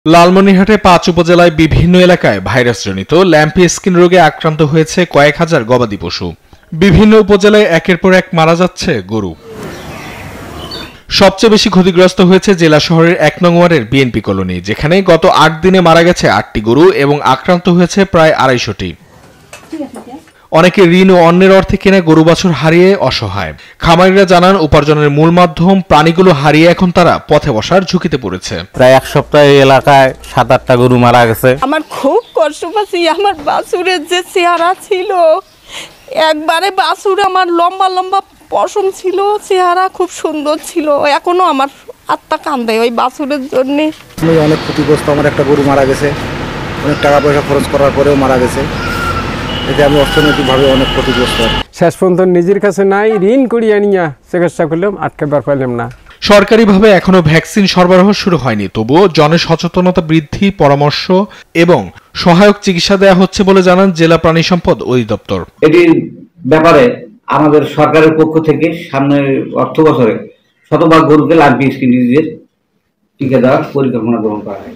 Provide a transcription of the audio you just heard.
লালমনিরহাটে ৫ উপজেলায় বিভিন্ন এলাকায় ভাইরাসজনিত ল্যাম্পি স্কিন রোগে আক্রান্ত হয়েছে কয়েক হাজার গবাদি পশু। বিভিন্ন উপজেলায় একের পর এক মারা যাচ্ছে গরু। সবচেয়ে বেশি ক্ষতিগ্রস্ত হয়েছে জেলা শহরের ১ নং ওয়ার্ডের বিএনপি কলোনি, যেখানে গত ৮ দিনে মারা গেছে ৮টি গরু এবং আক্রান্ত হয়েছে প্রায় ২৫০টি। অনেকে ঋণ ও অন্যের অর্থে কেনা গরু বাছুর হারিয়ে অসহায়। খামারিরা জানান, উপার্জনের মূল মাধ্যম প্রাণীগুলো হারিয়ে এখন তারা পথে বসার ঝুঁকিতে পড়েছে। প্রায় এক সপ্তাহ এলাকায় ৭-৮টা গরু মারা গেছে। আমার খুব কষ্ট পাচ্ছি। আমার বাছুরের যে চেহারা ছিল, একবারে বাছুর আমার লম্বা লম্বা পশম ছিল, চেহারা খুব সুন্দর ছিল। এখনো আমার আত্মা কান্দে ওই বাছুরের জন্যে। অনেক ক্ষতিগ্রস্ত। আমার একটা গরু মারা গেছে, অনেক টাকা পয়সা খরচ করার পরেও মারা গেছে। এতে আমি অর্থনৈতিকভাবে অনেক ক্ষতিগ্রস্ত। শেষ পর্যন্ত নিজের কাছে নাই, ঋণ করিয়া নিয়ে চিকিৎসা করলাম, আটকাবার পারলাম না। সরকারিভাবে এখনো ভ্যাকসিন সরবরাহ শুরু হয়নি, তবুও জনসচেতনতা বৃদ্ধি, পরামর্শ এবং সহায়ক চিকিৎসা দেওয়া হচ্ছে বলে জানান জেলা প্রাণী সম্পদ অধিদপ্তর। এটির ব্যাপারে আমাদের সরকারের পক্ষ থেকে সামনের অর্থ বছরে শতভাগ গরুকে ল্যাম্পি স্কিন ডিজিজের টিকা দেওয়ার পরিকল্পনা গ্রহণ করা হয়।